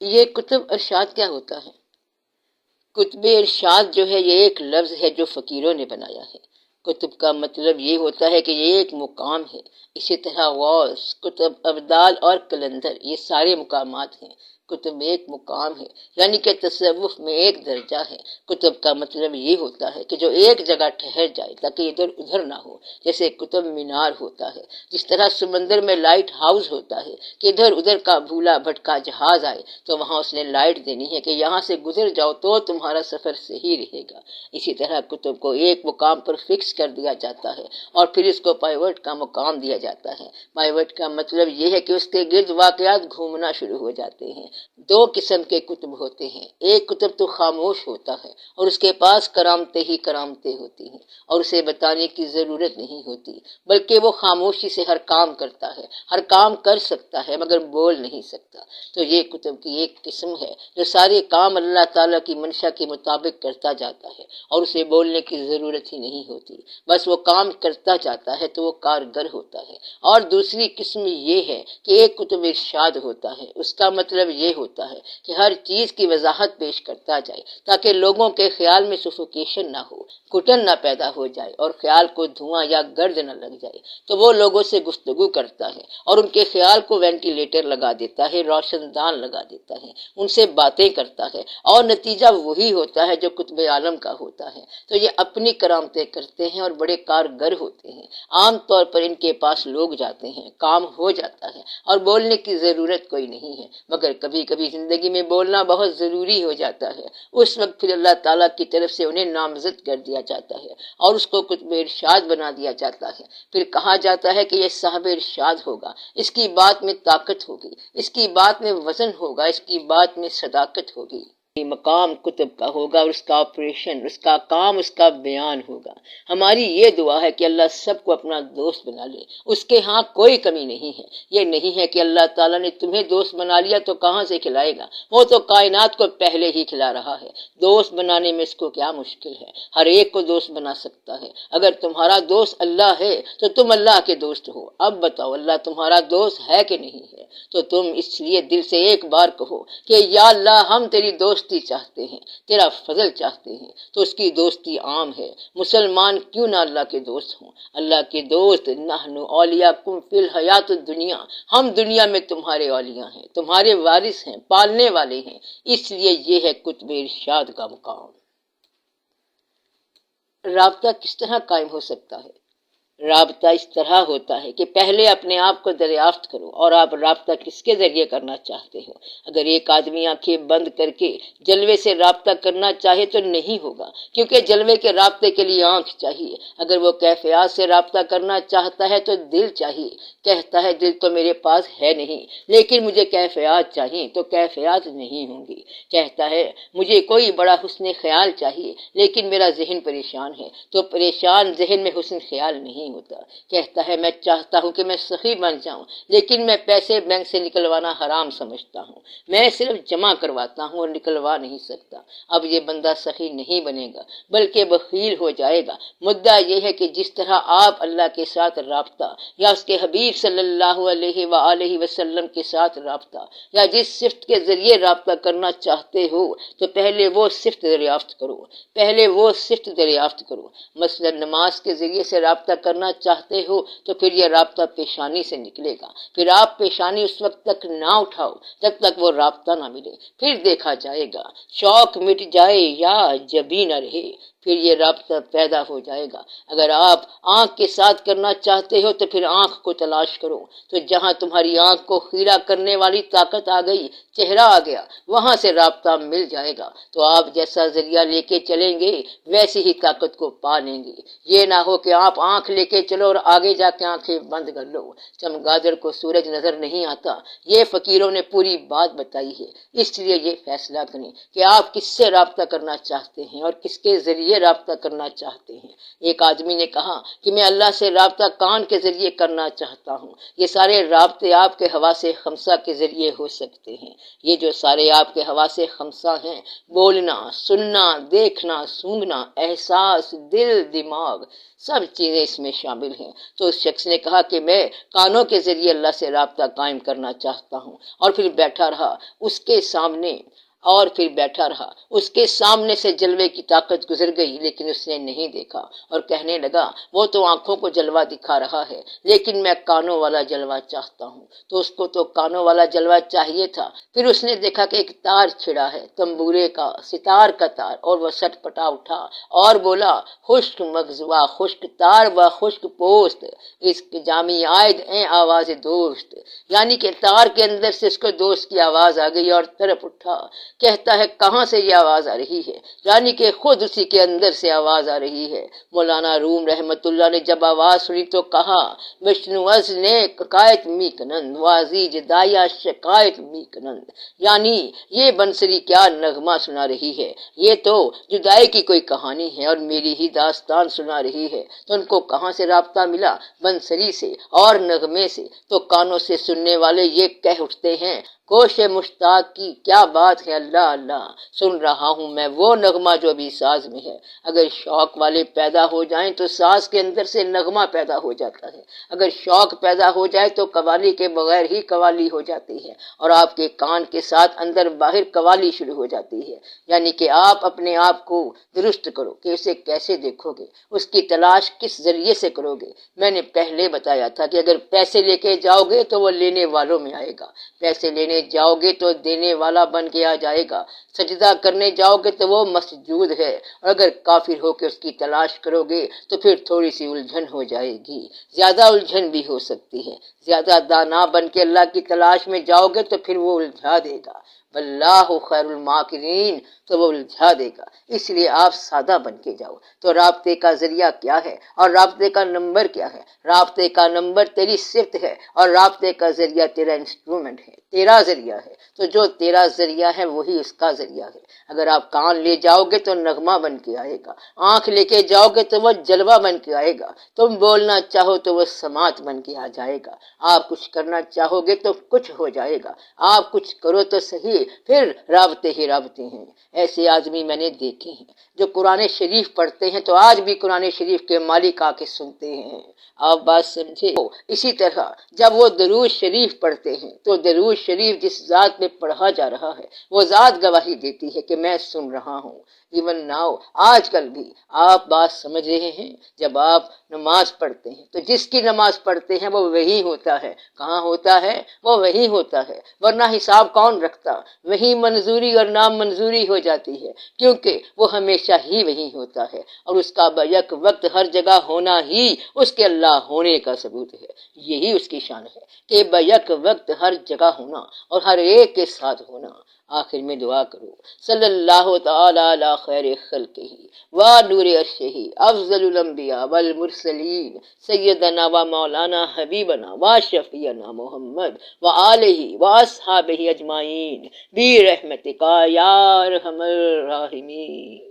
یہ کتب ارشاد کیا ہوتا ہے؟ کتب ارشاد جو ہے یہ ایک لفظ ہے جو فقیروں نے بنایا ہے۔ کتب کا مطلب یہ ہوتا ہے کہ یہ ایک مقام ہے۔ اسی طرح غوث، کتب، ابدال اور کلندر یہ سارے مقامات ہیں۔ کتب ایک مقام ہے، یعنی کہ تصوف میں ایک درجہ ہے۔ کتب کا مطلب یہ ہوتا ہے کہ جو ایک جگہ ٹھہر جائے تاکہ ادھر ادھر نہ ہو، جیسے کتب مینار ہوتا ہے، جس طرح سمندر میں لائٹ ہاؤس ہوتا ہے کہ ادھر ادھر کا بھولا بھٹکا جہاز آئے تو وہاں اس نے لائٹ دینی ہے کہ یہاں سے گزر جاؤ تو تمہارا سفر صحیح رہے گا۔ اسی طرح کتب کو ایک مقام پر فکس کر دیا جاتا ہے اور پھر اس کو پائیوٹ کا مقام دیا جاتا ہے۔ پائیوٹ کا مطلب یہ ہے کہ اس کے گرد واقعات گھومنا شروع ہو جاتے ہیں۔ دو قسم کے کتب ہوتے ہیں، ایک کتب تو خاموش ہوتا ہے اور اس کے پاس کرامتیں ہی کرامتیں ہوتی ہیں اور اسے بتانے کی ضرورت نہیں ہوتی، بلکہ وہ خاموشی سے ہر کام کرتا ہے، ہر کام کر سکتا ہے مگر بول نہیں سکتا۔ تو یہ کتب کی ایک قسم ہے جو سارے کام اللہ تعالیٰ کی منشا کے مطابق کرتا جاتا ہے اور اسے بولنے کی ضرورت ہی نہیں ہوتی، بس وہ کام کرتا جاتا ہے تو وہ کارگر ہوتا ہے۔ اور دوسری قسم یہ ہے کہ ایک کتب ارشاد ہوتا ہے، اس کا مطلب یہ ہوتا ہے کہ ہر چیز کی وضاحت پیش کرتا جائے تاکہ لوگوں کے خیال میں سفوکیشن نہ ہو، گھٹن نہ پیدا ہو جائے اور خیال کو دھواں یا گرد نہ لگ جائے۔ تو وہ لوگوں سے گفتگو کرتا ہے اور ان کے خیال کو وینٹیلیٹر لگا دیتا ہے، روشن دان لگا دیتا ہے، ان سے باتیں کرتا ہے اور نتیجہ وہی ہوتا ہے جو کتب عالم کا ہوتا ہے۔ تو یہ اپنی کرامتیں کرتے ہیں اور بڑے کارگر ہوتے ہیں۔ عام طور پر ان کے پاس لوگ جاتے ہیں، کام ہو جاتا ہے اور بولنے کی ضرورت کوئی نہیں ہے، مگر کبھی کبھی زندگی میں بولنا بہت ضروری ہو جاتا ہے۔ اس وقت پھر اللہ تعالیٰ کی طرف سے انہیں نامزد کر دیا جاتا ہے اور اس کو کتب ارشاد بنا دیا جاتا ہے۔ پھر کہا جاتا ہے کہ یہ صاحب ارشاد ہوگا، اس کی بات میں طاقت ہوگی، اس کی بات میں وزن ہوگا، اس کی بات میں صداقت ہوگی۔ مقام کتب کا ہوگا اور اس کا آپریشن، اس کا کام، اس کا بیان ہوگا۔ ہماری یہ دعا ہے کہ اللہ سب کو اپنا دوست بنا لے، اس کے ہاں کوئی کمی نہیں ہے۔ یہ نہیں ہے کہ اللہ تعالیٰ نے تمہیں دوست بنا لیا تو کہاں سے کھلائے گا، وہ تو کائنات کو پہلے ہی کھلا رہا ہے۔ دوست بنانے میں اس کو کیا مشکل ہے، ہر ایک کو دوست بنا سکتا ہے۔ اگر تمہارا دوست اللہ ہے تو تم اللہ کے دوست ہو۔ اب بتاؤ اللہ تمہارا دوست ہے کہ نہیں ہے؟ تو تم اس لیے دل سے ایک بار کہو کہ یا اللہ ہم تیری دوستی چاہتے ہیں، تیرا فضل چاہتے ہیں۔ تو اس کی دوستی عام ہے، مسلمان کیوں نہ اللہ کے دوست ہوں۔ اللہ کے دوست، نحن اولیاءکم فی الحیات الدنیا، ہم دنیا میں تمہارے اولیاء ہیں، تمہارے وارث ہیں، پالنے والے ہیں۔ اس لیے یہ ہے کتب ارشاد کا مقام۔ رابطہ کس طرح قائم ہو سکتا ہے؟ رابطہ اس طرح ہوتا ہے کہ پہلے اپنے آپ کو دریافت کرو اور آپ رابطہ کس کے ذریعے کرنا چاہتے ہو۔ اگر ایک آدمی آنکھیں بند کر کے جلوے سے رابطہ کرنا چاہے تو نہیں ہوگا، کیونکہ جلوے کے رابطے کے لیے آنکھ چاہیے۔ اگر وہ کیفیات سے رابطہ کرنا چاہتا ہے تو دل چاہیے۔ کہتا ہے دل تو میرے پاس ہے نہیں لیکن مجھے کیفیات چاہیے، تو کیفیات نہیں ہوں گی۔ کہتا ہے مجھے کوئی بڑا حسن خیال چاہیے لیکن میرا ذہن پریشان ہے، تو پریشان ذہن میں حسن خیال نہیں ہوتا۔ کہتا ہے میں چاہتا ہوں کہ میں سخی بن جاؤں لیکن میں پیسے بینک سے نکلوانا حرام سمجھتا ہوں، میں صرف جمع کرواتا ہوں اور نکلوا نہیں سکتا۔ اب یہ بندہ سخی نہیں بنے گا بلکہ بخیل ہو جائے گا۔ مدعا یہ ہے کہ جس طرح آپ اللہ کے ساتھ رابطہ یا اس کے حبیب صلی اللہ علیہ وآلہ وسلم کے ساتھ رابطہ یا جس صفت کے ذریعے رابطہ کرنا چاہتے ہو تو پہلے وہ صفت دریافت کرو، پہلے وہ صفت دریافت کرو۔ مثلا نماز کے ذریعے سے رابطہ کرنا چاہتے ہو تو پھر یہ رابطہ پیشانی سے نکلے گا۔ پھر آپ پیشانی اس وقت تک نہ اٹھاؤ جب تک وہ رابطہ نہ ملے، پھر دیکھا جائے گا۔ شوق مٹ جائے یا جبیں نہ رہے، پھر یہ رابطہ پیدا ہو جائے گا۔ اگر آپ آنکھ کے ساتھ کرنا چاہتے ہو تو پھر آنکھ کو تلاش کرو، تو جہاں تمہاری آنکھ کو خیرہ کرنے والی طاقت آ گئی، چہرہ آ گیا، وہاں سے رابطہ مل جائے گا۔ تو آپ جیسا ذریعہ لے کے چلیں گے ویسی ہی طاقت کو پا لیں گے۔ یہ نہ ہو کہ آپ آنکھ لے کے چلو اور آگے جا کے آنکھیں بند کر لو۔ چمگادڑ کو سورج نظر نہیں آتا، یہ فقیروں نے پوری بات بتائی ہے۔ اس لیے یہ فیصلہ کریں کہ آپ کس سے رابطہ کرنا چاہتے ہیں اور کس کے ذریعے رابطہ کرنا چاہتے ہیں۔ ایک آدمی نے کہا کہ میں اللہ سے رابطہ کان کے ذریعے کرنا چاہتا ہوں۔ یہ سارے رابطے آپ کے حواس خمسہ کے ذریعے ہو سکتے ہیں۔ یہ جو سارے آپ کے حواس خمسہ ہیں، بولنا، سننا، دیکھنا، سونگھنا، احساس، دل، دماغ، سب چیزیں اس میں شامل ہیں۔ تو اس شخص نے کہا کہ میں کانوں کے ذریعے اللہ سے رابطہ قائم کرنا چاہتا ہوں، اور پھر بیٹھا رہا اس کے سامنے، اور پھر بیٹھا رہا اس کے سامنے سے جلوے کی طاقت گزر گئی، لیکن اس نے نہیں دیکھا، اور کہنے لگا وہ تو آنکھوں کو جلوہ دکھا رہا ہے، لیکن میں کانوں والا جلوہ چاہتا ہوں۔ تو اس کو تو کانوں والا جلوہ چاہیے تھا۔ پھر اس نے دیکھا کہ ایک تار چھڑا ہے، تنبورے کا، ستار کا تار، اور وہ سٹ پٹا اٹھا اور بولا، خشک مغز و خشک تار و خشک پوست، اس کے جامی عائد ہیں آواز دوست، یعنی کہ تار کے اندر سے اس کو دوست کی آواز آ گئی اور طرف اٹھا، کہتا ہے کہاں سے یہ آواز آ رہی ہے، یعنی کہ خود اسی کے اندر سے آواز آ رہی ہے۔ مولانا روم رحمت اللہ نے جب آواز سنی تو کہا، وشنوز نے قائت می کنند وازیج دایا شکایت می کنند، یعنی یہ بنسری کیا نغمہ سنا رہی ہے، یہ تو جدائی کی کوئی کہانی ہے اور میری ہی داستان سنا رہی ہے۔ تو ان کو کہاں سے رابطہ ملا؟ بنسری سے اور نغمے سے۔ تو کانوں سے سننے والے یہ کہہ اٹھتے ہیں، کوش مشتاق کی کیا بات ہے، اللہ اللہ، سن رہا ہوں میں وہ نغمہ جو ابھی ساز میں ہے۔ اگر شوق والے پیدا ہو جائیں تو ساز کے اندر سے نغمہ پیدا ہو جاتا ہے، اگر شوق پیدا ہو جائے تو قوالی کے بغیر ہی قوالی ہو جاتی ہے، اور آپ کے کان کے ساتھ اندر باہر قوالی شروع ہو جاتی ہے۔ یعنی کہ آپ اپنے آپ کو درست کرو کہ اسے کیسے دیکھو گے، اس کی تلاش کس ذریعے سے کرو گے۔ میں نے پہلے بتایا تھا کہ اگر پیسے لے کے جاؤ گے تو وہ لینے والوں میں آئے گا، پیسے لینے جاؤ گے تو دینے والا بن کے آ جائے گا، سجدہ کرنے جاؤ گے تو وہ مسجود ہے، اور اگر کافر ہو کے اس کی تلاش کرو گے تو پھر تھوڑی سی الجھن ہو جائے گی، زیادہ الجھن بھی ہو سکتی ہے۔ زیادہ دانا بن کے اللہ کی تلاش میں جاؤ گے تو پھر وہ الجھا دے گا، واللہ خیر الماکرین، تو وہ الجھا دے گا۔ اس لیے آپ سادہ بن کے جاؤ۔ تو رابطے کا ذریعہ کیا ہے اور رابطے کا نمبر کیا ہے؟ رابطے کا نمبر تیری صفت ہے، اور رابطے کا ذریعہ تیرا انسٹرومنٹ ہے، تیرا ذریعہ ہے۔ تو جو تیرا ذریعہ ہے وہی اس کا ذریعہ ہے۔ اگر آپ کان لے جاؤ گے تو نغمہ بن کے آئے گا، آنکھ لے کے جاؤ گے تو وہ جلوہ بن کے آئے گا، تم بولنا چاہو تو وہ سماعت بن کے آ جائے گا، آپ کچھ کرنا چاہو گے تو کچھ ہو جائے گا، آپ کچھ کرو تو صحیح، پھر رابطے ہی رابطے ہیں۔ ایسے آدمی میں نے دیکھے ہیں جو قرآن شریف پڑھتے ہیں تو آج بھی قرآن شریف کے مالک آ کے سنتے ہیں۔ آپ بات سمجھے؟ اسی طرح جب وہ درود شریف پڑھتے ہیں تو درود شریف جس ذات میں پڑھا جا رہا ہے وہ ذات گواہی دیتی ہے کہ میں سن رہا ہوں۔ ایون ناؤ، آج کل بھی آپ بات سمجھ رہے ہیں، جب آپ نماز پڑھتے ہیں تو جس کی نماز پڑھتے ہیں وہ وہی ہوتا ہے۔ کہاں ہوتا ہے؟ وہ وہی ہوتا ہے، ورنہ حساب کون رکھتا؟ وہی منظوری اور نام منظوری ہو جاتی ہے، کیونکہ وہ ہمیشہ ہی وہی ہوتا ہے، اور اس کا بیک وقت ہر جگہ ہونا ہی اس کے اللہ ہونے کا ثبوت ہے۔ یہی اس کی شان ہے کہ بیک وقت ہر جگہ ہونا اور ہر ایک کے ساتھ ہونا۔ آخر میں دعا کرو، صلی اللہ تعالی علی خیر خلقہ و نور عرشہ افضل الانبیاء والمرسلین سیدنا و مولانا حبیبنا و شفیعنا محمد و آلہ و اصحابہ اجمعین برحمتک یا ارحم الراحمین۔